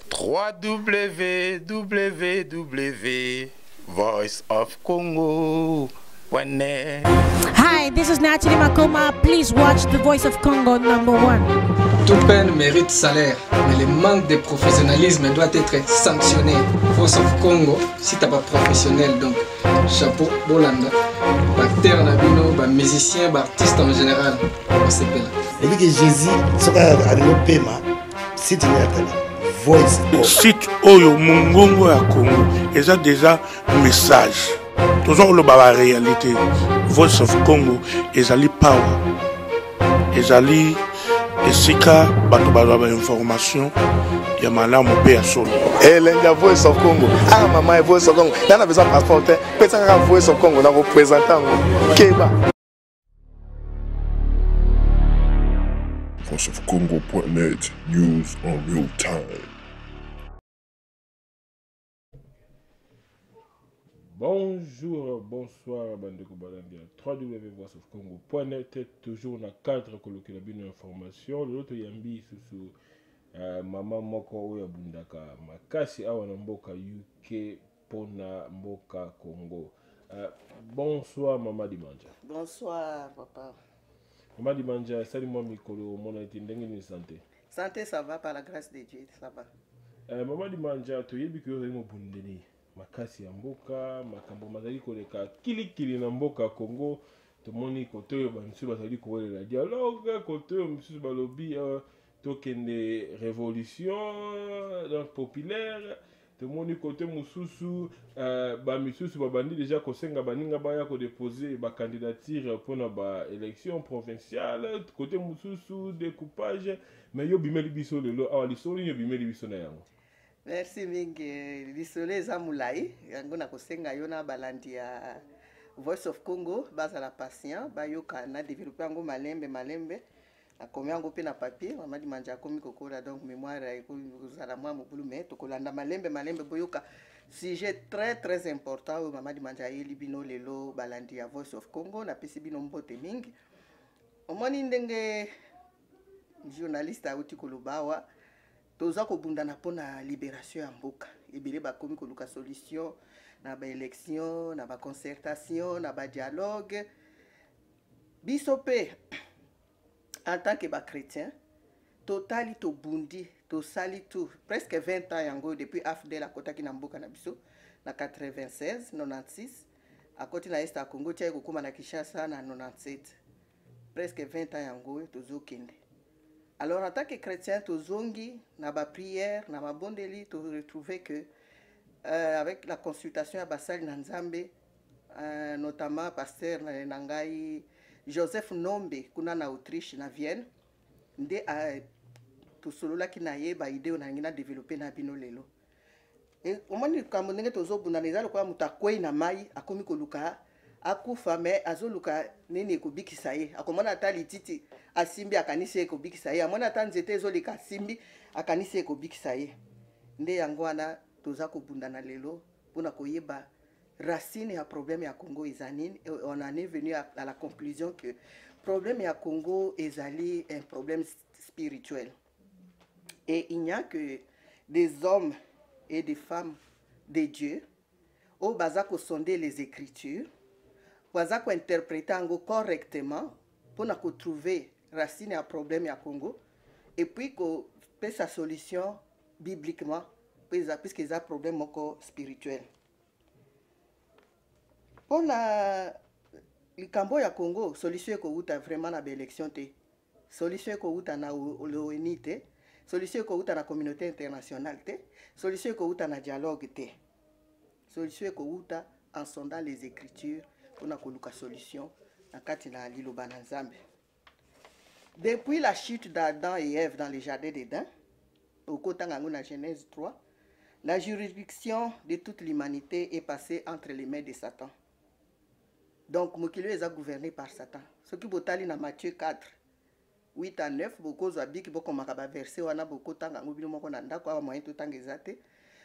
www.voiceofcongo.net. Hi, this is Nathalie Makoma. Please watch The Voice of Congo #1. Toute peine mérite salaire, mais le manque de professionnalisme doit être sanctionné. Voice of Congo, si t'as pas professionnel, donc chapeau, Bolanda. Acteur Nabino, musicien, artiste en général, on s'appelle. Et puis que Jésus, ce qu'on a arrivé au Pema, c'est une Voice of site Oyo Mungongo à Congo, et ça déjà message. Toujours le baba réalité. Voice of Congo, et ali power, et ali esika bato bazwa information ya malamu pe ya solo. Lenga Voice of Congo. Ah maman Voice of Congo. Là on a besoin de passeport. Peut-être Voice of Congo, on a représentant Keba. VoiceOfCongo.net, news en real time. Bonjour, bonsoir, bande de Kobalandia. www.voiceofcongo.net, toujours na cadre coloqué la bonne information. L'autre yambi sous maman moko ya bundaka makasi awa na mboka UK pona mboka Congo. Bonsoir maman Dimanja. Bonsoir papa. Maman Dimanja, salut moi mikolo, mon été ndenge santé. Santé ça va par la grâce de Dieu, ça va. Maman Dimanja, to yebi ko mo bundeli. Makasi ya mboka makambo mazali koleka kilikili na mboka Congo tomoni kote oyo bamisusu bazali kowelela dialogue kote oyo misusu balobi tokende révolution donc populaire tomoni kote mosusu bamisusu babandi déjà kosenga baninga baya kodepose bacandidature mpona baélection provinciale kote mosusu découpage mais yo bimeli biso lelo awa lisolo yo bimeli biso na yango. Merci mingi. Lisole za mulai yango na kosenga yo na balandi ya Voice of Congo baza la patient bayoka na développer yango malembe akomi yango pe na papier mama Dimanja akomi kokola donc mémoire ekozala mwa mobulu mais tokolanda malembe boyoka sujet très important o mama Dimanja yeli bino lelo balandi ya Voice of Congo na pesi bino mbote mingi omoni ndenge journaliste auti kolobawa toza kobundana pona libération ya mboka ebele bakomi koluka solution na ba élection na ba concertation na ba dialogue biso pe en tant que ba chrétien totali to bundi to sali tout presque 20 ans yango depuis AFDEL akotaki na mboka na biso na 96 96 akoti na Est Congo tia kokoma na Kinshasa na 97 presque 20 ans yango tozokende. Alors en tant que chrétien, tozongi na ba prière, na ba bondeli, tu retrouver que avec la consultation à Basali Nanzambe, notamment pasteur Nangai Joseph Nombe kuna na Autriche na Vienne, nde to solola ki na ye ba idée on ngina développer na bino lelo. Et omoni kambo ndenge tozobuna nezalo kwa mutakwei na mai akomi koluka akufa me azoluka nini kubikisa ye akomona tali titi asimbi akanisi ekobikisa ye amona ta nzete ezolika asimbi akanisi ekobikisa ye nde yango wana toza kobundana lelo mpona koyeba racine ya problème ya Congo ezanini. On en est venu à la conclusion que problème ya Congo ezali un problème spirituel et il n'y a que des hommes et des femmes de Dieu au baza ko sonder les écritures waza ko interpréter ango correctement pour na ko trouver racine à problème ya Congo et puis ko pe sa solution bibliquement puisque ça problème moko spirituel pour na likambo ya Congo solution ko uta vraiment na élection te solution ko uta na l'ONU te solution ko uta na communauté internationale te solution ko uta na dialogue te solution ko uta en sondant les écritures pour na koluka solution na kati na liloba na Nzambe. Depuis la chute d'Adam et Ève dans le jardin d'Éden, au Kotanga na Genèse 3, la juridiction de toute l'humanité est passée entre les mains de Satan. Donc mokili est gouverné par Satan. Ce qui botali na Matthieu 4 8 à 9 boko zabiki boko makaba verset wana boko tanga ngobilo moko na ndako awa moyen to tanga ezate.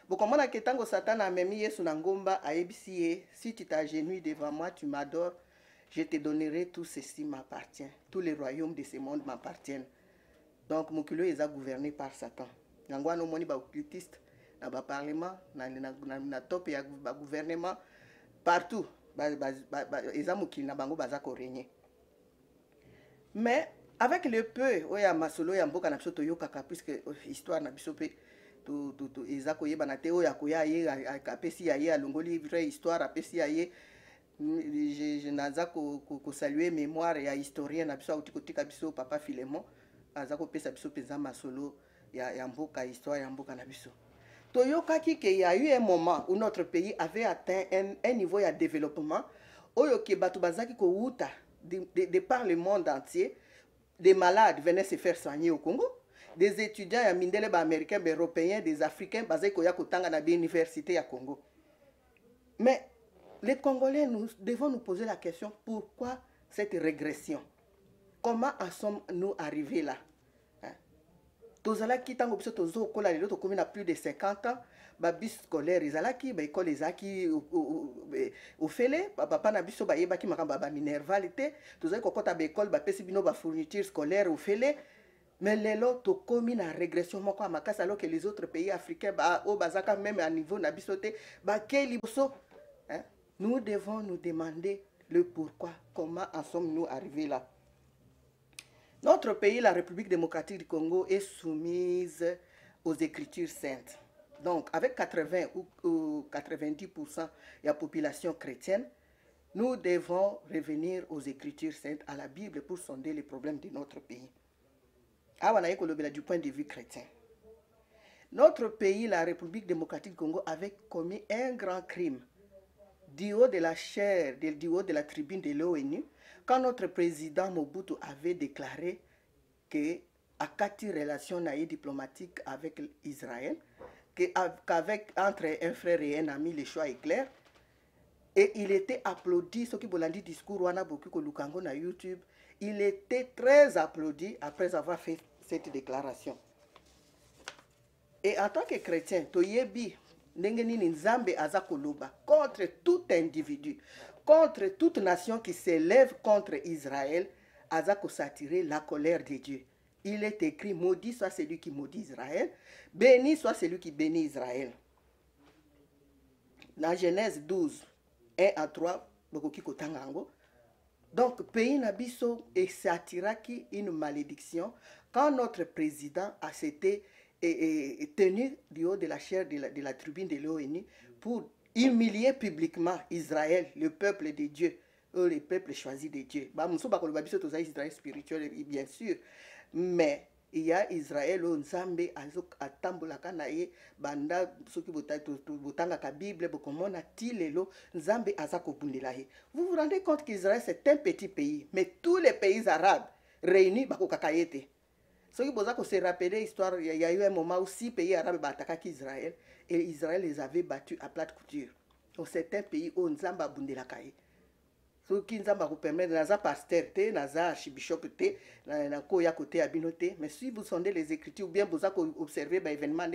Boko mona ke tango Satan a memi Yesu na ngomba ayebisi si tu t'agenouilles devant moi tu m'adores, je te donnerai tout ceci m'appartient. Tous les royaumes de ce monde m'appartiennent. Donc mokilo est gouverné par Satan. yango wana omoni baoccultiste na baparlement na top ya bagouvernement partout eza mokili na bango baza korégner. Mais avec le peu oya masolo ya mboka na biso toyokaka, puisque histoire na biso pe eza koyebana te oyo akoya ye apesi ya ye alongoli vraie histoire apesi ya ye. Je naza saluer mémoire ya historien na biso auti kotika biso papa Philemon aza kopesa biso penza masolo ya mboka, histoire ya mboka na biso. Toyokaki qu'il y a eu un moment où notre pays avait atteint un niveau de développement oyo ke batu bazaki ko wuta de par le monde entier. Des malades venaient se faire soigner au Congo, des étudiants ya mindele ba américains, ba européens, des africains bazaki ko ya kotanga na bi université ya Congo. Mais les Congolais, nous devons nous poser la question, pourquoi cette régression? Comment en sommes-nous arrivés là? Tozalaki tango biso tozo kola lelo tokomi na plus de 50 ans, ba bis scolaire ezalaki, ba école ezaki au fele, papa na biso ba yebaki makamba ba minervalite, tozali kokota ba école ba pesi bino ba fourniture scolaire au fele. Mais lelo tokomi na régression moko makasa, alors que les autres pays africains ba o bazaka même à niveau na biso te ba keli boso. Nous devons nous demander le pourquoi, comment en sommes-nous arrivés là. Notre pays, la République démocratique du Congo, est soumise aux Écritures saintes. Donc, avec 80 ou 90% de la population chrétienne, nous devons revenir aux Écritures saintes, à la Bible, pour sonder les problèmes de notre pays. Du point de vue chrétien. Notre pays, la République démocratique du Congo, avait commis un grand crime. Du haut de la chair, du haut de la tribune de l'ONU, quand notre président Mobutu avait déclaré qu'avec relation diplomatique avec Israël, qu'avec entre un frère et un ami, le choix est clair, et il était applaudi, ce qui vous l'a dit discours, on a beaucoup que Lukango na YouTube, il était très applaudi après avoir fait cette déclaration. Et en tant que chrétien, Toyebi, contre tout individu, contre toute nation qui s'élève contre Israël, Azako s'attirer la colère de Dieu. Il est écrit, maudit soit celui qui maudit Israël, béni soit celui qui bénit Israël. Dans Genèse 12, 1 à 3, donc, pays Nabiso et s'attiraki une malédiction quand notre président a été tenu du haut de la chair de la tribune de l'ONU pour humilier publiquement Israël, le peuple de Dieu, le peuple choisi de Dieu. Israël spirituel, bien sûr, mais il y a Israël, Nzambe, Atambola Kanaye, Banda, Soki Botanga ka Bible, Bokomona, Tilelo, Nzambe Azako Bundelahe. Vous vous rendez compte qu'Israël c'est un petit pays, mais tous les pays arabes réunis, Bako Kakayete. Ce qui faut se rappeler l'histoire, il y a eu un moment où 6 pays arabes attaquaient Israël et Israël les avait battus à plate couture. Donc c'est un pays où Nzamba Bundelakaye. Ce qui Nzamba vous permet de naza pasteur, naza archibishop, na koya côté abinote. Mais si vous sondez les Écritures ou bien vous observez l'événement,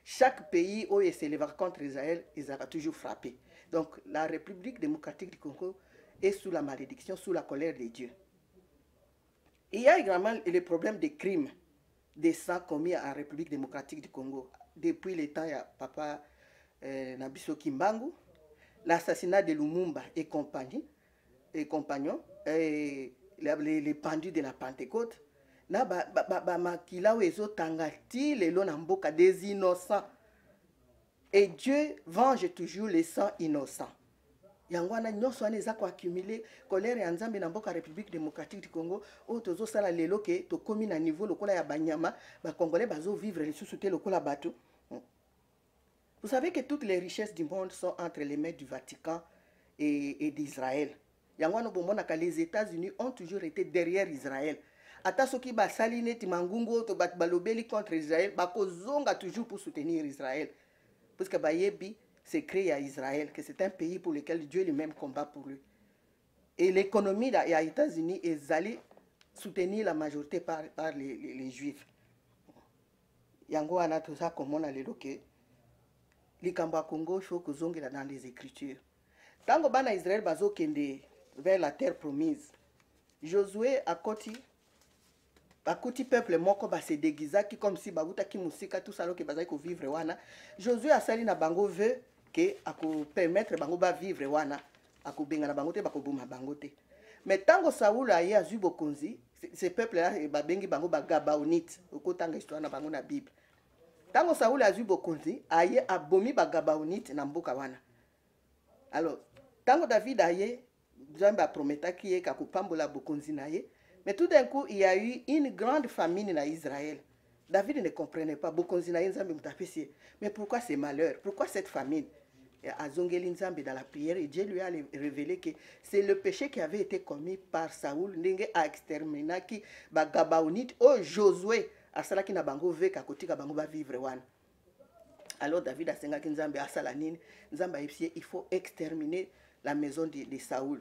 chaque pays où il s'élèvera contre Israël, il sera toujours frappé. Donc la République démocratique du Congo est sous la malédiction, sous la colère de Dieu. Il y a également le problème des crimes, des sang commis en République démocratique du Congo. Depuis le temps, il y a Papa Nabiso Kimbangu, l'assassinat de Lumumba et compagnons, les pendus de la Pentecôte, des innocents. Et Dieu venge toujours les sangs innocents. Yangwana nyonso ane za ko accumuler colère ya Nzambe na mboka République démocratique du Congo o tozo sala lelo ke to komi na niveau lokola ya banyama ba congolais bazo vivre les sous-souté lokola bato. Vous savez que toutes les richesses du monde sont entre les mains du Vatican et d'Israël. Yangwana bomona ka les États-Unis ont toujours été derrière Israël. Ata soki ba saline ti mangungo to bat balobeli contre Israël ba kozonga toujours pour soutenir Israël. Parce que ba yebi c'est créé à Israël, que c'est un pays pour lequel Dieu lui-même combat pour lui. Et l'économie des États-Unis est allée soutenir la majorité par les Juifs. Yango ana tout ça comme on a l'éloqué. Les Kamba Congo, il faut que zonge dans les Écritures. Tant que bana Israël bazo kende vers la terre promise, Josué a koti bakuti peuple moko se déguisaki comme si babutaki musika tout ça que bazali ko vivre wana. Josué asali na bango veut que ako permettre bango ba vivre wana, ako benga na bango te bakoboma bango te. Mais tango Saoul aye azui bokonzi, ces peuples là ba bengi bango ba Gabaonite, okotanga histoire na bango na Bible. Tango Saoul azui bokonzi, aye abomi ba Gabaonite na mboka wana. Alors, tango David aye, Nzambe a prometaki ye ka kopambola bokonzi na ye. Mais tout d'un coup, il y a eu une grande famine en Israël. David ne comprenait pas. Mais pourquoi ce malheur? Pourquoi cette famine? Azongeli Nzambe dans la prière, et Dieu lui a révélé que c'est le péché qui avait été commis par Saoul. Ndenge a exterminé qui ba Gabaonite au Josué asalaki na bango veka kotika bango ba vivre wana. Alors David a sengaki Nzambe asala nini? Nzambe a dit il faut exterminer la maison de Saoul.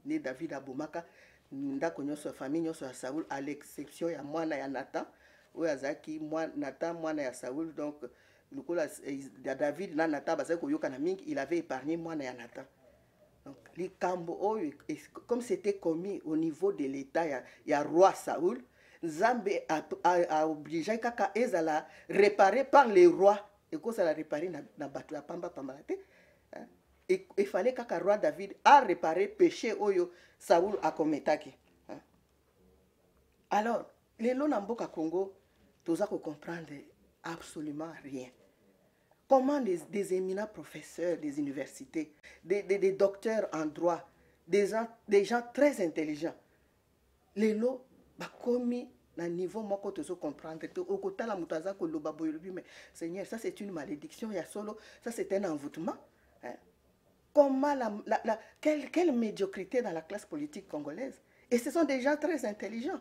Ne David a bomaka ndako nyonso famille nyonso ya Saoul à l'exception ya mwana ya Nathan oyo azaki Nathan mwana ya Saoul. Donc lukola David na Nathan bazaki koyoka na mingi, il avait épargné mwana ya Nathan. Donc likambo oyo comme c'était commis au niveau de l'état ya roi Saoul, Nzambe a obligé kaka ezala réparé par les rois et ko ça la réparer na batu ya pamba te. Il fallait que roi David a réparé péché oyo Saoul a commetaki. Alors, les lois n'amboka Congo, tous à comprendre absolument rien. Comment des éminents professeurs des universités, des docteurs en droit, des gens très intelligents, les lois ba commis na niveau moko tozo comprendre que au côté la mutaza ko loba boyolobi, mais Seigneur, ça c'est une malédiction, ya solo, ça c'est un envoûtement. Comment quelle médiocrité dans la classe politique congolaise. Et ce sont des gens très intelligents.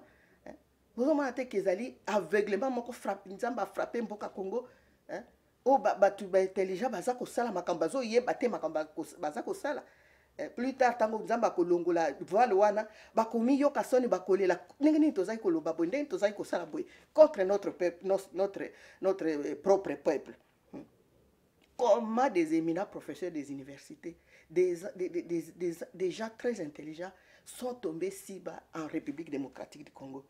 Vous avez dit qu'ils allaient aveuglément frapper Mboka Congo. Oh, batu intelligent, bazako sala makambazo ye bate makamba bazako sala. Plus tard tango nzamba kolongola voile wana bakomi yo kasoni bakolela ningini tozai koloba boy ndeni tozai kosala boy contre notre peuple, notre propre peuple. Comment des éminents professeurs des universités, des gens très intelligents sont tombés si bas en République démocratique du Congo.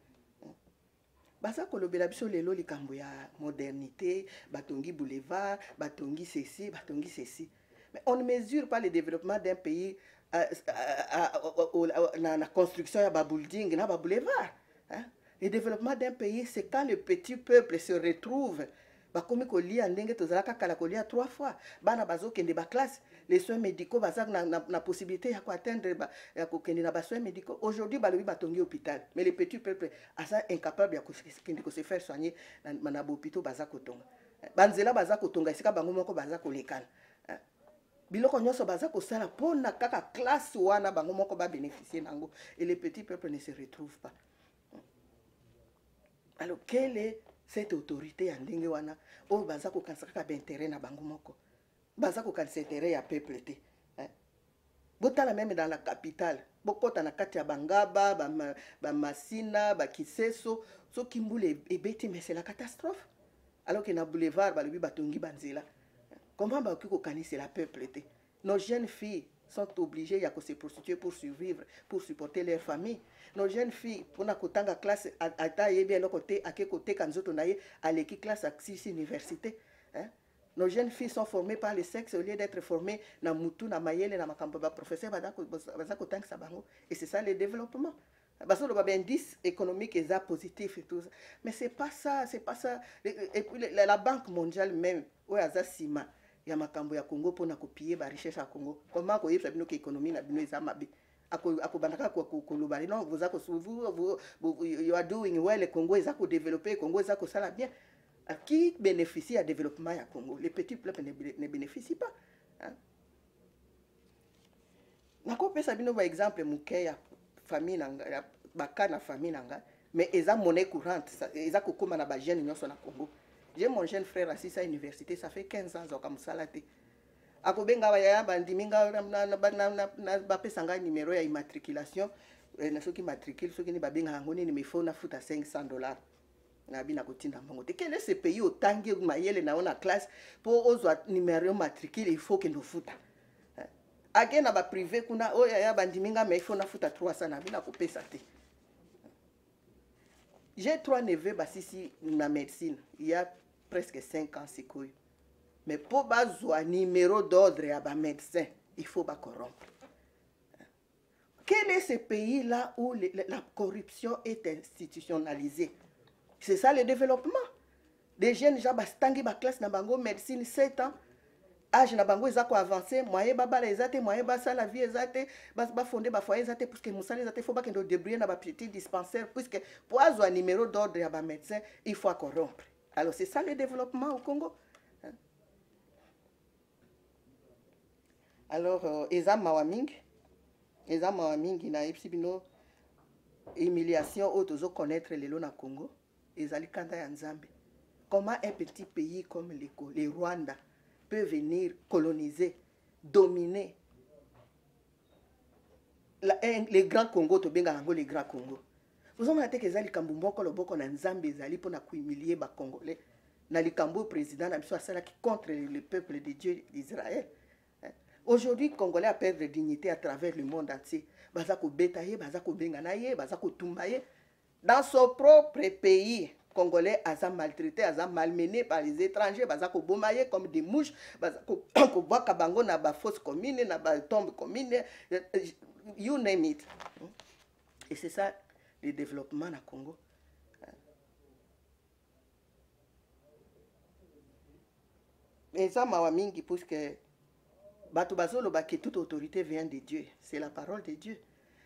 Baza kolobela biso lelo likambo ya modernité, batongi boulevard, batongi ceci. Mais on ne mesure pas le développement d'un pays dans la construction ya building na boulevard. Le développement d'un pays, c'est quand le petit peuple se retrouve. Bakomi kolia ndenge tozalaka kala kolia 3 fois bana bazokende ba classe les soins médicaux bazak na possibilité ya ko atteindre ya kokende na ba soins médicaux. Aujourd'hui balobi batongi hôpital, mais les petits peuples asa incapable ya ko se faire soigner na hôpital bazakotonga banzela bazakotonga esika bango moko bazakolekana biloko nyonso bazakosala pona kaka classe wana bango moko ba bénéficier nango, et les petits peuples ne se retrouvent pas. Alors quelle est cette autorité ya ndenge wana o baza ko kansaka ba intérêt na bango moko, baza ko kansa intérêt ya peuple te. Botala même dans la capitale bokota na kati ya Bangaba ba Masina ba Kiseso so kimbule ebeti, mais c'est la catastrophe. Alors que na boulevard balobi batongi banzela, comment ba ko kanisa la peuple te? Nos jeunes filles sont obligées de se prostituer pour survivre, pour supporter leur famille. Nos jeunes filles, pour na kotanga classe à taille bien le côté à quel côté quand nous naïe à l'équipe classe à 6 universités. Nos jeunes filles sont formées par le sexe au lieu d'être formées na mutu na mayele na makamba professeur baza kotanga sabango, et c'est ça le développement. Parce que le indice économique est positif et tout ça. Mais c'est pas ça. Et puis la Banque mondiale même, où il y a Sima, il y a makambo ya Congo pour na copier ba richesse à Congo. Comment ko yebsa bino que économie na bino eza mabe. Ako bandaka ko koloba non vous you are doing well, le Congo eza ko développer, Congo eza ko sala bien. Qui bénéficie à développement ya Congo? Les petits peuples ne bénéficient pas. Nako pesa bino ba exemple muke ya famille nanga baka na famille nanga, mais eza monnaie courante, eza ko koma na ba jeune nyonso na Congo. J'ai mon jeune frère assis à l'université, ça fait 15 ans comme ça là. Akobenga ya bandiminga na bapesanga numéro ya immatriculation, na soki matricule soki ni babenga ngoni ni mifo na futa $500. Na bina kotinda mbongo. Quel est ce pays au tangi mayele na ona classe pour ozwa numéro matricule, il faut que nous futa. Ake na ba privé kuna oya ya bandiminga mais il faut na futa 300 na bina kopesa te. J'ai 3 neveux basisi na médecine. Il y a presque 5 ans, c'est quoi. Mais pour avoir un numéro d'ordre à un médecin, il faut pas corrompre. Quel est ce pays-là où la corruption est institutionnalisée? C'est ça le développement. Des jeunes gens bastangi ba classe na bango médecine 7 ans. Âge na bango ezako avancé, moyen baba la ezate, moyen basa la vie ezate, ba fonder ba foyer ezate puisque musala ezate faut pas que nous débrouiller na ba petit dispensaire puisque pour avoir un numéro d'ordre à ba médecin, il faut corrompre. Alors c'est ça le développement au Congo. Alors eza mawaming na ipsibino humiliation au tozo connaître les lois na Congo, ezali kanda ya Nzambe. Comment un petit pays comme le Rwanda peut venir coloniser, dominer les grands Congo, to benga nango les grands Congo. Vous avez dit que ezali kambumbo le boko na Nzambe ezali pour na humilier ba Congolais. Na likambo président na biso asala qui contre le peuple de Dieu d'Israël. Aujourd'hui, Congolais a perdu de dignité à travers le monde entier. Bazako betaye, bazako benganaye, bazako tumbaye. Dans son propre pays, Congolais a maltraité, a malmené par les étrangers, bazako bomaye comme des mouches, bazako bwaka bango na ba fosse commune, na ba tombe commune, you name it. Et c'est ça le développement na Congo. Et ça m'a mingi puisque que toute autorité vient de Dieu. C'est la parole de Dieu.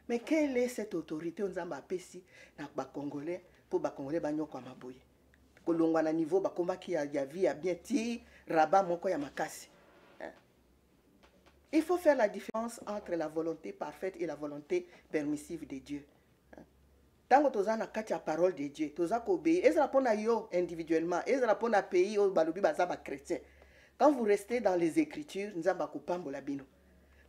Mais quelle est cette autorité on zamba pesi na ba Congolais pour ba Congolais ba nyoko maboye. Kolongwa na niveau ba komba ki ya vie ya bien ti rabat moko ya makasi. Il faut faire la différence entre la volonté parfaite et la volonté permissive de Dieu. Tango toza na kati ya parole de Dieu, toza ko obéir. Ezra pona yo individuellement, ezra pona pays o balobi baza ba chrétien. Quand vous restez dans les Écritures,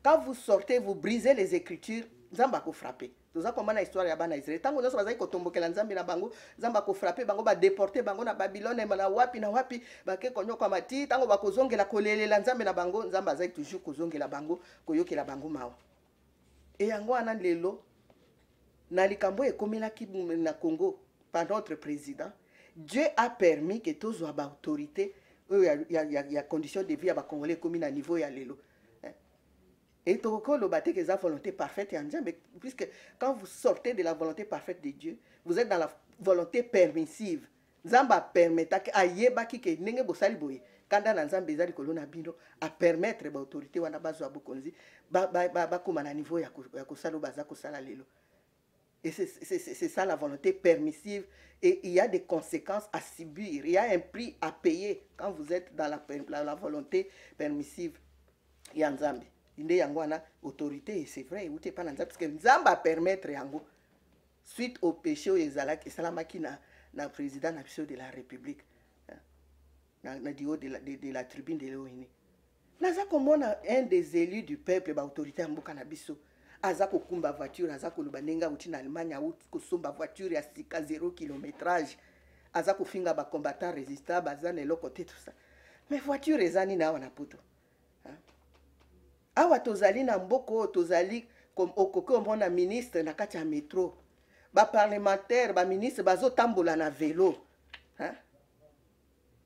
quand vous sortez, vous brisez les Écritures, Nzamba ko frapper. Tout ça comme na histoire ya bana Israël. Tango nyoso bazai ko tombokela Nzambe na bango, Nzamba ko frapper bango ba déporter bango na Babylone na wapi ba ke konyo kwa mati tango ba kozongela kolelela Nzambe na bango, Nzamba zai toujours kozongela bango koyokela bango mawa. Et yango ana lelo na likambo ekomela ki na Congo par notre président, Dieu a permis que tous soient autorité. Il y a conditions de vie à Congolais comme à niveau ya lelo. Et tout le bâti que la volonté parfaite mais puisque quand vous sortez de la volonté parfaite de Dieu, vous êtes dans la volonté permissive. Nzamba permettra que ayeba ki ke nenge bosali boye. Kanda na Nzamba ezali kolona bino à permettre ba autorité wana bazo abokonzi ba koma na niveau ya kosala baza kosala lelo. Et c'est ça la volonté permissive. Et il y a des conséquences à subir. Il y a un prix à payer quand vous êtes dans la volonté permissive. Il y a Nzambe. Il y a une autorité, c'est vrai. Parce que Nzambe va permettre, suite au péché, il y a le président de la République. De la tribune de l'ONU. Un des élus du peuple, l'autorité en Bukanabiso. Azako kumba voiture, azako lubanenga uti na Allemagne ou kusomba voiture ya sika 0 kilométrage. Azako finga ba combattant résistant bazane le côté tout ça. Mais voiture ezani na wana poto. Awa tozali na mboko tozali comme okoko mona ministre na kati ya métro. Ba parlementaire, ba ministre bazo tambola na vélo.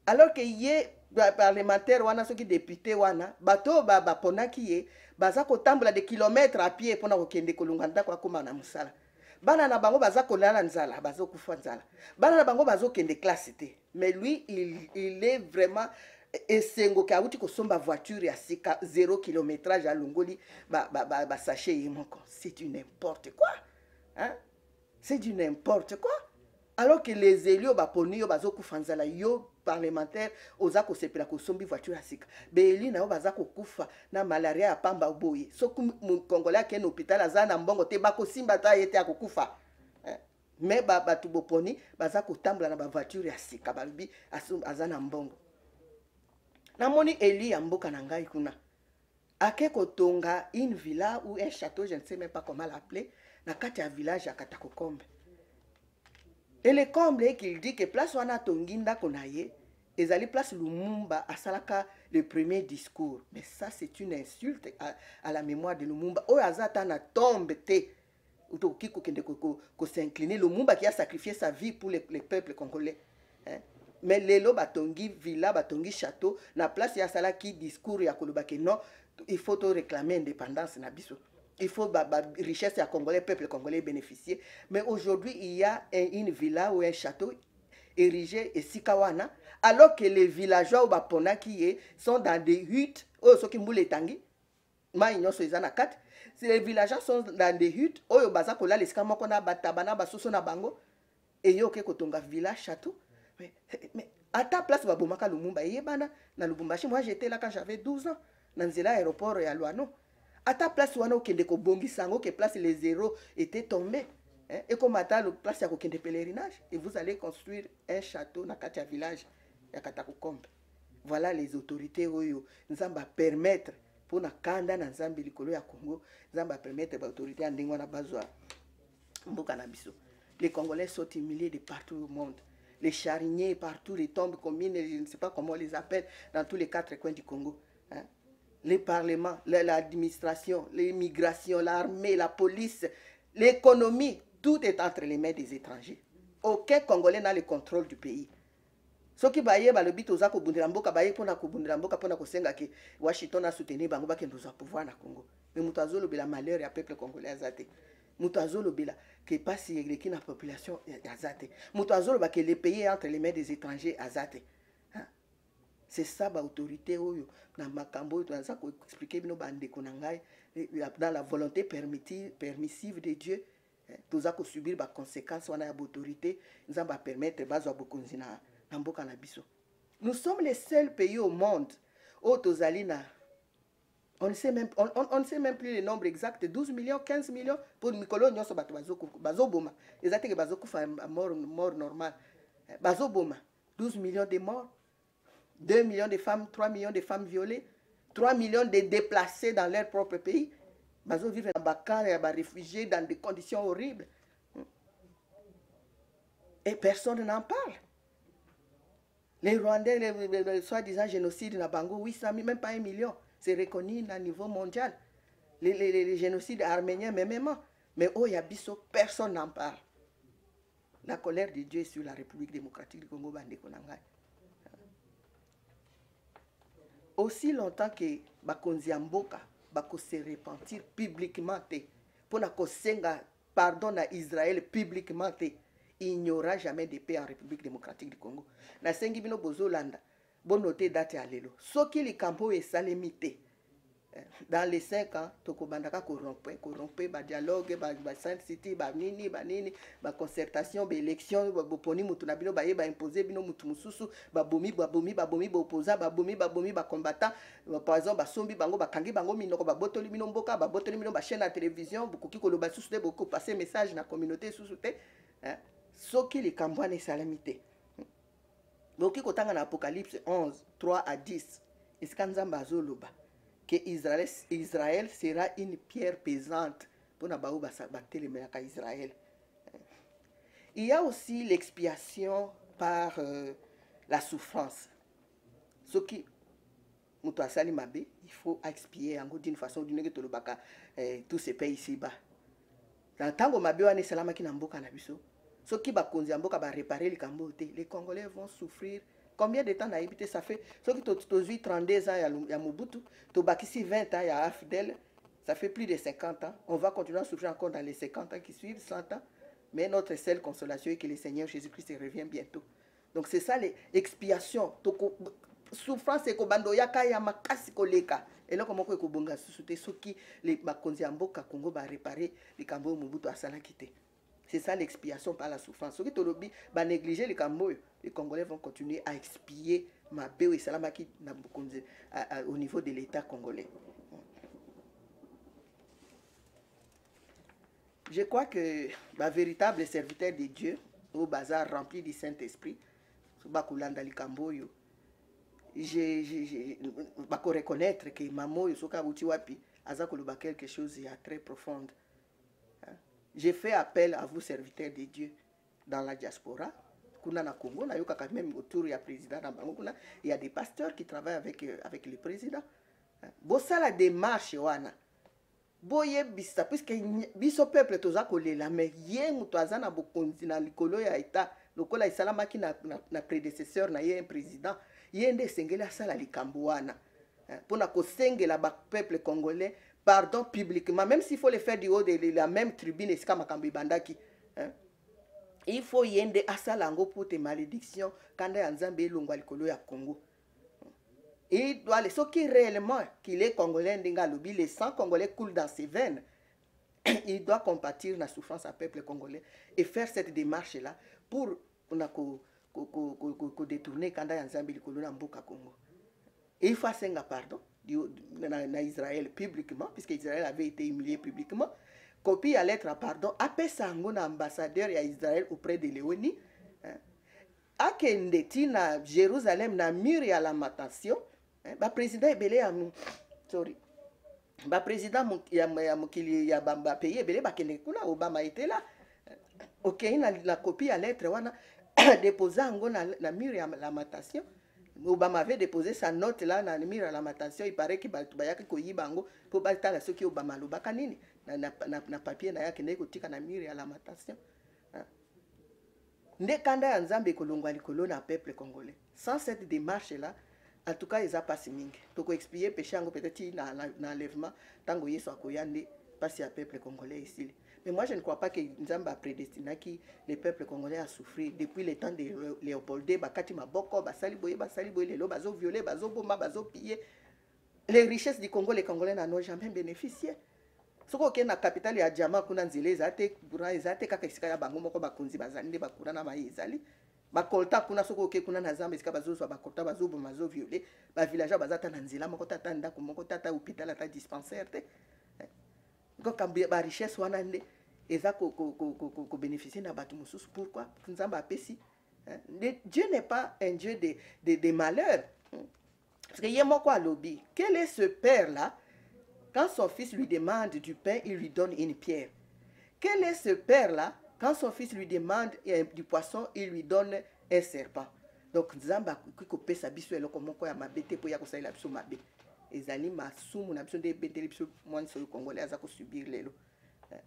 Alors que yé parlementaire wana soki député wana bato ba ponaki ye baza ko tambola de kilomètres à pied pona ko kende kolunga ndako akoma na musala bana na bango baza ko lala nzala bazo kufa nzala bana na bango bazo kende classe té mais lui il est vraiment esengo ka uti ko somba voiture ya sika 0 kilométrage à longoli ba sachet yimoko c'est du n'importe quoi c'est du n'importe quoi alors que les élus ba poni yo bazo kufa nzala yo parlementaire ozako sepela ko sombi voiture asika beli na baza ko kufa na malaria ya pamba boye soku Congolais ke na hôpital azana mbongo te bako simba ta yete akufa mais batu boponi baza ko tambola na ba voiture asika balbi azana mbongo na moni Eli ya mboka na ngai kuna ake kotonga une villa ou un château je ne sais même pas comment l'appeler na kati ya village ya Katakokombe. Et le comble est qu'il dit que place wana tonginda konaye, ezali place Lumumba asalaka le premier discours. Mais ça c'est une insulte à la mémoire de Lumumba. O azata na tombe te. qui s'incliner, le Mumba qui a sacrifié sa vie pour les peuples congolais. Hein? Mais lelo batongi villa, batongi château, na place ya sala qui discours ya kolobake non, il faut réclamer indépendance na biso. Il faut richesse ya congolais, peuple congolais bénéficier. Mais aujourd'hui, il y a une villa ou un château érigé et sikawana, alors que les villageois ou bapona qui sont dans des huttes, ceux qui moulent tangi, ma ignon so izana 4. Si les villageois sont dans des huttes, oyo baza kola les skama kona batabana basoso na bango, et yo ke kotonga village château. Mais à ta place, Babomaka Lumumba, Yebana, na Lubumbashi, moi j'étais là quand j'avais 12 ans, dans l'aéroport et à Luano. À ta place, Wano Kendeko Bongi Sango, que place les zéros étaient tombés. Hein? Et comme à ta place, il y a aucun pèlerinage. Et vous allez construire un château dans Katia village, à Katakukombe. Voilà les autorités, Oyo. Nous allons permettre, pour na Kanda, dans Zambi, Likolo, ya Congo, nous allons permettre aux autorités, en Dingwana Bazwa, Mbokanabiso. Les Congolais sont humiliés de partout au monde. Les charniers partout, les tombes communes, je ne sais pas comment on les appelle, dans tous les 4 coins du Congo. Hein? Les parlements, l'administration, l'immigration, l'armée, la police, l'économie, tout est entre les mains des étrangers. Aucun Congolais n'a le contrôle du pays. Ce qui va y avoir le but aux accords Bundiramboka, pour na Bundiramboka, pour na Kosenga, que Washington a soutenu Bangoba qui nous a pouvoir na Congo. Mais Moutazolo Bela malheur et peuple congolais azate. Moutazolo Bela que passe qui la population azate. Moutazolo que les pays entre les mains des étrangers azate. C'est ça l'autorité dans Makambo, dans ça qu'on expliquait dans la volonté permissive de Dieu. Tous à subir les conséquences de l'autorité, nous allons permettre de nous sommes les seuls pays au monde où on ne sait même plus le nombre exact, 12 millions, 15 millions pour Mikolo Nyoso Bazoboma. Exactement que Bazokufa mort normal. Bazoboma, 12 millions de morts. 2 millions de femmes, 3 millions de femmes violées, 3 millions de déplacés dans leur propre pays. Ils vivent dans Bakar et réfugiés dans des conditions horribles. Et personne n'en parle. Les Rwandais, les soi-disant génocides dans Bango, 800 000, même pas 1 million. C'est reconnu à niveau mondial. Les génocides arméniens, même. Mais au Yabiso, personne n'en parle. La colère de Dieu est sur la République démocratique du Congo, Bandekonanga. Aussi longtemps que Bakonzi Mboka bako se repentir publiquement pour na kosenga pardon à Israël publiquement il n'y aura jamais de paix en République démocratique du Congo. Na sengi bino bozolanda bon noter date à lelo soki li kampo e salemité dans les 5 ans toko bandaka corromper ba dialogue ba Sainte City ba nini ba concertation ba élection ba poni mutu na bino ba ye ba imposer bino mutu mususu ba bomi ba opposant ba bomi ba combattant par exemple ba sombi bango ba kangi bango minoko ba botoli bino mboka ba botoli bino ba chaîne à télévision bukoki koloba susu te beaucoup passer message na communauté susu te soki li kambo na salamité boki kotanga na Apocalypse 11 3 à 10 iskanzamba azoloba que Israël sera une pierre pesante pour Israël. Il y a aussi l'expiation par la souffrance. Ce qui il faut expier d'une façon ou d'une autre tous ces pays ici-bas. Dans le temps où ceux qui vont réparer les Cambodges, les Congolais vont souffrir. Combien de temps n'a habité ça fait? Ceux qui ont 32 ans, il y a Mobutu, ici 20 ans, il y a Afdel, ça fait plus de 50 ans. On va continuer à souffrir encore dans les 50 ans qui suivent, 100 ans. Mais notre seule consolation est que le Seigneur Jésus-Christ revient bientôt. Donc c'est ça l'expiation. Souffrance, c'est que bandoyaka ya makasi koleka. Et là, comment on peut soutenir ceux qui les bakonzi amboka Congo va réparer les Cambodges Mobutu à Salakité. C'est ça l'expiation par la souffrance. Ceux qui ont négligé les Cambodges, les Congolais vont continuer à expier Mabéo et Salamaki au niveau de l'État congolais. Je crois que ma véritable serviteur de Dieu, au bazar rempli du Saint-Esprit, je reconnaître que Mamo Yosoka Utiwapi a quelque chose de très profond. J'ai fait appel à vous, serviteurs de Dieu, dans la diaspora. Congo, même autour, il y a président, il y a des pasteurs qui travaillent avec le président. Bossa la démarche, boye bisa puisque biso peuple toza kolela mais ye muto aza na bokonzi na likolo ya eta lokola esalamaki na prédécesseur na ye un président ye nde esengeli asala likambo wana mpona kosengela bapeuple congolais pardon publiquement même s'il faut le faire du haut de la même tribune esika makambo ebandaki il faut ye nde asala yango po te malédiction kanda ya nzambe elongwa likolo ya Congo. Il doit, ce qui réellement qu'il est congolais, les 100 congolais coulent dans ses veines. Il doit compatir la souffrance à peuple congolais et faire cette démarche-là pour détourner Kanda Yanzambi Likolo Mboka Congo. Et il faut faire pardon à Israël publiquement, puisque Israël avait été humilié publiquement. Copie à lettre à pardon, appelle Sangon ambassadeur à Israël auprès de Léonie. Akendeti na Jérusalem na mur ya lamentation. Ba président ebele ya sorry ba président ya mokili ya ba pays ebele ba kende kuna Obama était là. OK, la copie à lettre wana déposé ngo na mur ya lamentation. Obama avait déposé sa note là na mur ya lamentation. Il paraît que ba yaki koyiba ngo po ba tala soki Obama lobaka nini na papier na yaki ndeko tika na mur ya lamentation. Nde kanda ya Nzambe kolongwa likolo na peuple congolais. Sans cette démarche là, en tout cas, ils ont passé mingi. Donc, expliquer péché peut-être dans l'enlèvement, tant que Yesu akoyande passe à peuple congolais ici. Mais moi, je ne crois pas que Nzamba a prédestiné que le peuple congolais a souffert depuis le temps de Léopold II, Bakati Maboko, Basali Boye, Lelo, Bazo violé, Bazo bomba, Bazo pillé. Les richesses du Congo, les Congolais n'en ont jamais bénéficié. Ce qui est dans la capitale, il y a Djama, Kunanzile, Zate, Kakisika, Bango, Moko, Bakunzi, Bazande, Bakurana, Maïzali. Bakolta kuna soko ke kuna na Zambie sika bazo bakolta bazo bomazo violé ba villageois bazata na nzela moko tata ndako moko tata hôpital ata dispensaire te ko kambi ba richesse wana nde eza ko bénéficier na batu mususu. Pourquoi Nzamba apesi Dieu n'est pas un Dieu de malheur, parce que yemoko alobi quel est ce père là quand son fils lui demande du pain il lui donne une pierre. Quel est ce père là quand son fils lui demande du poisson, il lui donne un serpent. Donc, Nzamba qui pesa biso eloko moko ya mabete po ya ko saila biso mabe. Ezali masumu na biso de beteli biso mwana so congolais aza ko subir lelo.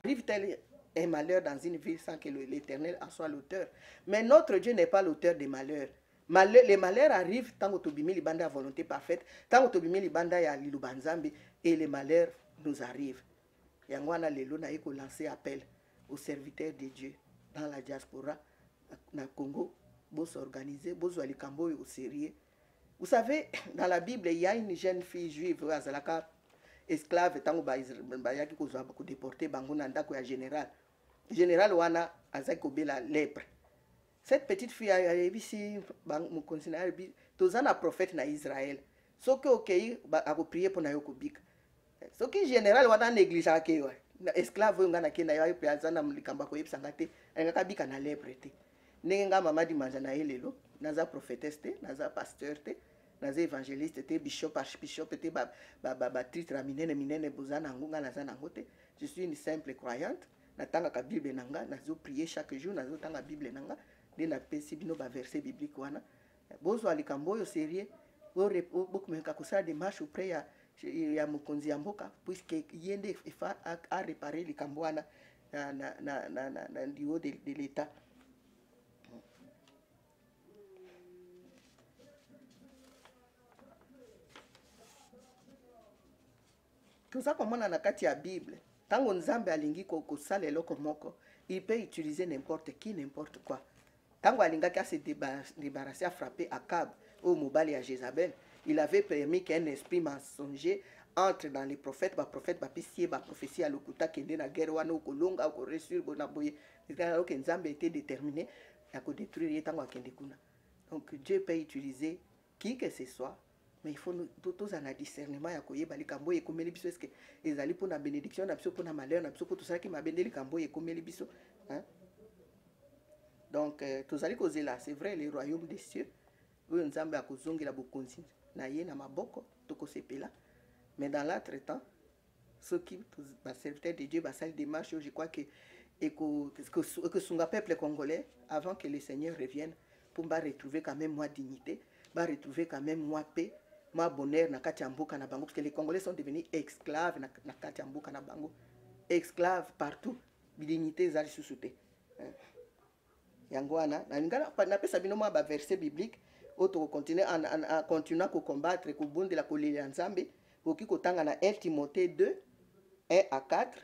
Arrive-t-il un malheur dans une ville sans que l'Éternel en soit l'auteur? Mais notre Dieu n'est pas l'auteur des malheurs. Les malheurs arrivent tant que tobimi libanda à volonté parfaite, tant que tobimi libanda ya lilubanzambe et les malheurs nous arrivent. Yangwana lelo na eko lancer appel aux serviteurs de Dieu dans la diaspora, na Congo, pour s'organiser, pour s'organiser au sérieux. Vous savez, dans la Bible, il y a une jeune fille juive, Azalaka, esclave, tant que vous avez déporté, Bangonanda, qui est général. Général Wana, Azakobe la lèpre. Cette petite fille a ici, mon conseiller, tous un prophète na Israël. Ce qui est OK, a prié pour Nayokobik. Ce qui est général Wana néglige à Kéwa. Esclave ngana ke na yo peaza na mlikamba ko yebisanga te ngaka bika na lèpre te nenga mama di manja na elelo naza prophétesse te naza pasteur te naza évangéliste te bishop archbishop te ba titre minene bozana ngunga naza nango te. Je suis une simple croyante natanga ka bible nanga nazo prier chaque jour nazo tanga bible nanga de na pesi bino ba verset biblique wana bozo alikambo yo sérieux beaucoup menka ko sa démarche auprès ya mokonzi ya mboka puisque yende a réparé les Cambouana na du haut de l'État. Tout ça comme on a na kati ya Bible. Tango Nzambe alingi ko sala eloko moko, il peut utiliser n'importe qui, n'importe quoi. Tango alingaki se débarrasser à frapper Akab au mobali à Jézabel, il avait permis qu'un esprit mensonger entre dans les prophètes, prophètes, prophétie à l'okuta qui est dans la guerre, ou kolonga, ou ressur, bonaboye. C'est-à-dire que Nzambe était déterminé à détruire les tango à Kendekuna. Donc Dieu peut utiliser qui que ce soit, mais il faut tous un discernement à koye bali kambo et comme les biso est-ce que les ali pour la bénédiction, na biso pour la malheur, na biso pour tout ça qui m'a béni les kambo et comme les biso, hein. Donc tous ali causer là, c'est vrai le royaume des cieux, où Nzambe a kozongi la bokonzi. Na ye na maboko toko sepela, mais dans l'entretemps ceux qui serviteurs de Dieu basal démarche, je crois que son peuple congolais avant que le Seigneur revienne pour retrouver quand même moi dignité, retrouver quand même moi paix, ma bonheur na kati ya mboka na bango, parce que les Congolais sont devenus esclaves na kati ya mboka na bango, esclaves partout, dignité ezali susu te. Yango wana na pesa bino mwa ba verset biblique auto continuer en continuant ko combattre ko bundela ko lilia nzambe, boki kotanga na 1 Timothée 2 1 à 4.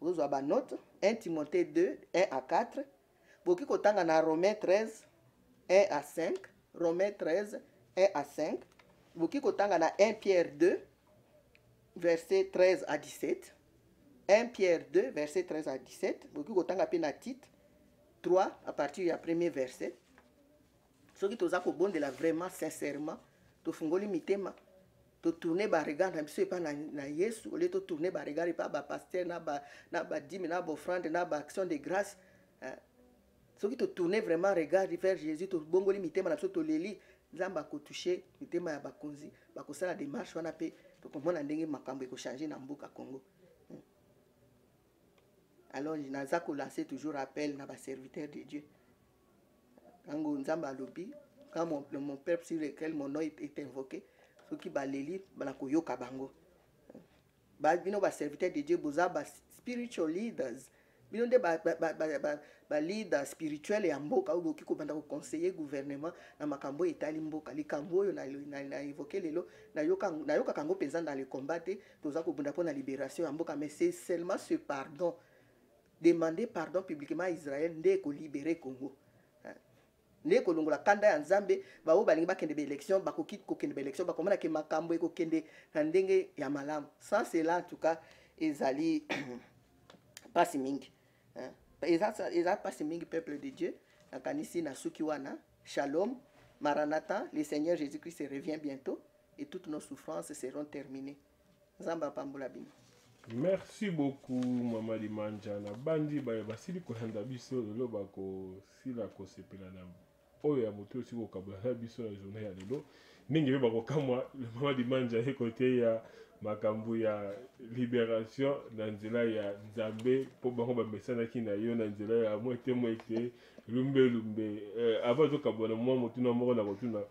Vous avez une note, 1 Timothée 2, 1 à 4. Boki kotanga na Romains 13, 1 à 5. Romains 13, 1 à 5. Boki kotanga na 1 Pierre 2, verset 13 à 17. 1 Pierre 2, verset 13 à 17. Boki kotanga pe na Tite 3, à partir du premier verset. Ce qui toza ko bondela vraiment sincèrement, to fungoli mitema. To tourner ba regard na biso epa na Yesu, au lieu to tourner ba regard epa ba pasteur na ba dîme na ba offrande na ba action de grâce. Ce qui to tourner vraiment regard vers Jésus, to bongoli mitema na biso to leli nzamba ko toucher mitema ya bakonzi, ba ko sala démarche wana pe to komona ndenge makambo ko changer na mboka Congo. Alors naza ko lancer toujours appel na ba serviteur de Dieu. Kango nzamba lobi, quand mon peuple sur lequel mon nom est invoqué, ceux qui baleli banakoyoka bango. Bino ba serviteur de Dieu boza ba spiritual leaders. Bino de ba leader spirituel ya mboka ou ki ko banda ko conseiller gouvernement na makambo etali mboka. Likambo yo na évoquer lelo na yoka kango penza dans le combat toza ko bunda pona libération ya mboka, mais c'est seulement ce pardon. Demander pardon publiquement à Israël nde ko libérer Congo. Ne kolongola kanda ya nzambe bao balingi bakende be élection bakoki kokende be élection bakomana ke makambo ekokende na ndenge ya malamu. Sans cela en tout cas ezali pasi mingi. Ezali pasi mingi peuple de Dieu. Nakanisi na suki wana. Shalom, Maranatha, le Seigneur Jésus-Christ revient bientôt et toutes nos souffrances seront terminées. Nzamba pambola bino. Merci beaucoup Mama Limanja na bandi basili kolanda biso lelo bako sila ko sepela na oyo ya moto aussi ko kabula na biso na journée ya lelo ningi bako kamwa le Mama Limanja ekote ya makambo ya libération na nzela ya Nzambe po bango ba mesana kina yo na nzela ya mwete lumbe avant to kabona mwa motu na moko na kotuna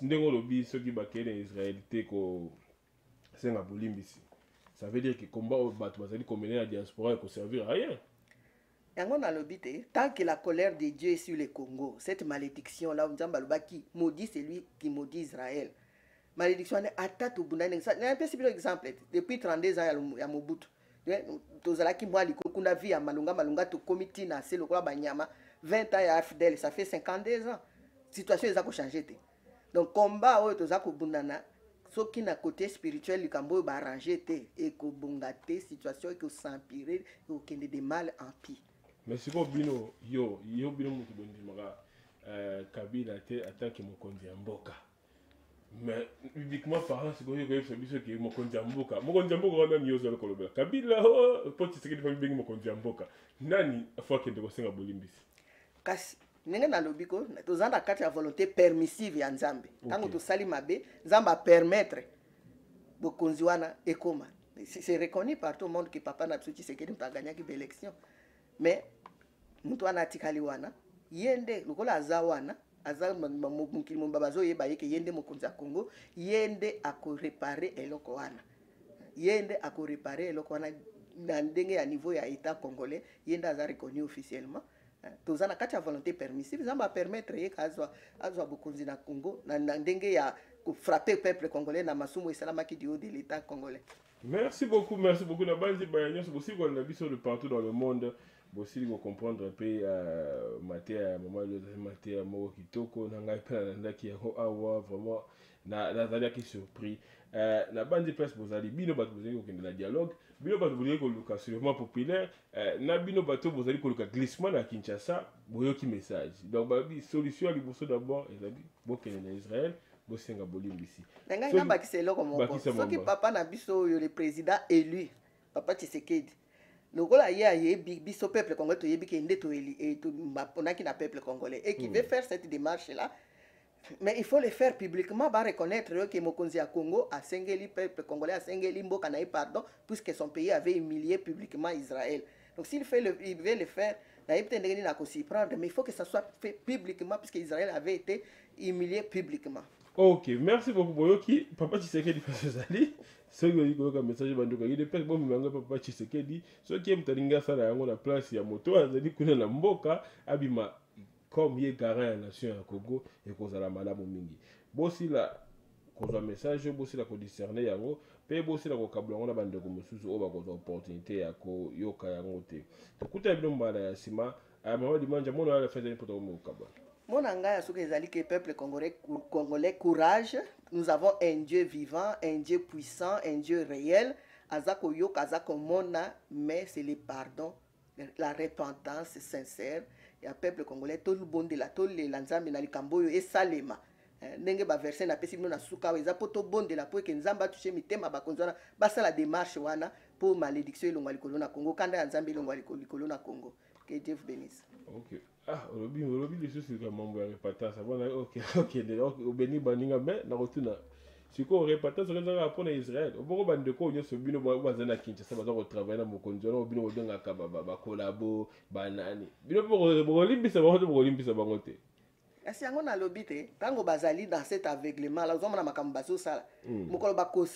ndengo lobi soki bakene Israël te ko senga bolimbisi. Ça veut dire que le combat au bateau, la diaspora ne servir à rien. Tant que la colère de Dieu est sur le Congo, cette malédiction-là, qui maudit celui qui maudit Israël. Malédiction, attaque au Bouna. C'est un peu exemple. Depuis 32 ans, il y a Mobutu. Tozalaki moi likokunda vie à malunga to comité na c'est le quoi banyama 20 ans à FDL, ça fait 52 ans. Situation est à changer. Donc combat au tozako bundana. Ce qui na côté spirituel, le Cambo va arranger et que bongate situation que s'empirer ou qu'il y ait des mal en pire. Mais c'est quoi bino yo bino mutu bondi maga Kabila te attaque mon kondi mboka. Mais uniquement parents c'est quoi yo fait biso que mon kondi mboka on a mis au kolobela. Kabila poti c'est que de famille mon kondi mboka. Nani afwa kende ko senga bolimbisi. Kasi nenge na lobiko tozanda kati ya volonté permissive ya nzambe tango tosali mabe nzamba permettre bokonzi wana ekoma. C'est reconnu par tout le monde que papa na biso Tshisekedi mta gagner ki élection, mais mutu wana tikali wana yende lokola aza wana aza mukili mbabazo yeba yeke yende mokonzi ya Congo yende ako réparer eloko wana na ndenge ya niveau ya état congolais yende aza reconnu officiellement. Tous na kati ya volonté permissive zamba permettre ye azwa bokonzi na Congo na ndenge ya frapper peuple congolais na masumu esalama ki du haut de l'état congolais. Merci beaucoup na base bayanyo aussi qu'on a biso de partout dans le monde aussi pour comprendre un peu matière maman matière mo kitoko na ngai pe na ki awa vraiment na zalia qui surpris na bande presse bozali bino bato bozali ko kende na dialogue bino bato bozali ko luka sûrement populaire na bino bato bozali ko luka glissement na Kinshasa boyoki message donc babi solution à liboso d'abord ezali bokene na Israël bosenga bolimbisi ngai na bakiselo ko moko soki papa na biso yo le président élu papa Tshisekedi lokola ye biso peuple congolais to yebi ke nde to eli et to mbaponaki na peuple congolais et qui veut faire cette démarche là. Mais il faut le faire publiquement, va reconnaître que Mokonzi à Congo a sengeli peuple congolais a sengeli mboka na pardon puisque son pays avait humilié publiquement Israël. Donc s'il veut le faire, na s'y prendre, mais il faut que ça soit fait publiquement puisque Israël avait été humilié publiquement. Ok, merci beaucoup Boyoki. Papa Tshisekedi Fasezali. Ce que dit comme message banduka. Il dépend bon manga Papa Tshisekedi. Ce qui aime talinga sala yango na place ya moto azali kuna na mboka abima comme ye garant ya nation ya Congo et kozala malamu mingi. Bosi la kozwa message bosi la ko discerner yango pe bosi la ko kabla ngona bandeko mosusu o ba kozwa opportunité ya ko yoka yango te. Tokuta bino mbala ya sima mama dimanja mona la fête poto mo kabla. Mon anga ya soki ezali que peuple congolais courage. Nous avons un Dieu vivant, un Dieu puissant, un Dieu réel. Azako yoka azako mona, mais c'est le pardon, la repentance sincère. Et un peuple congolais tout le bon de la tole lanzambe na likambo yo esalema. Ndenge ba verset na pesi bino na suka eza poto bon de la po ke nzamba toucher mitema ba konzana basa la démarche wana pour malédiction elongwa likolo na Congo kanda ya nzambe elongwa likolo na Congo. Que Dieu vous bénisse. Ok. Ah, Olobi les choses sur mambo ya repentance. Ok, obeni baninga mais na rotuna. Siko repentance renza pour Israël. Oboko bandeko nyoso bino bazana Kinshasa baza ko travailler na mokonzi na obino odenga ka ba collabo banani. Bino boko limbisa bango te. Kasi yango na lobi te tango bazali dans cet aveuglement là ozomona makambo bazo sala. Mokolo bako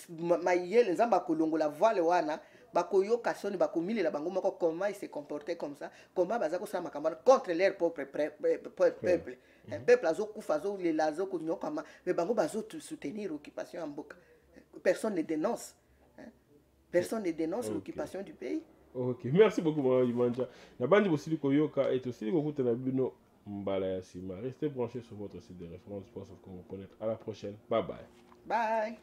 mayele nzamba kolongola voile wana. Bakoyoka soni bakomilela bango moko comment ils se comportaient comme ça, comment bazako sa makambo contre leur propre peuple. Un peuple azokufa azo les lazo ko nyokama mais bango bazo soutenir l'occupation en mboka. Personne ne dénonce. Personne ne dénonce l'occupation du pays. Ok, merci beaucoup Imanja. Na bandi bosili koyoka et aussi kokuta na bino mbala ya sima. Restez branchés sur votre site de référence Voice of Congo. À la prochaine. Bye bye. Bye.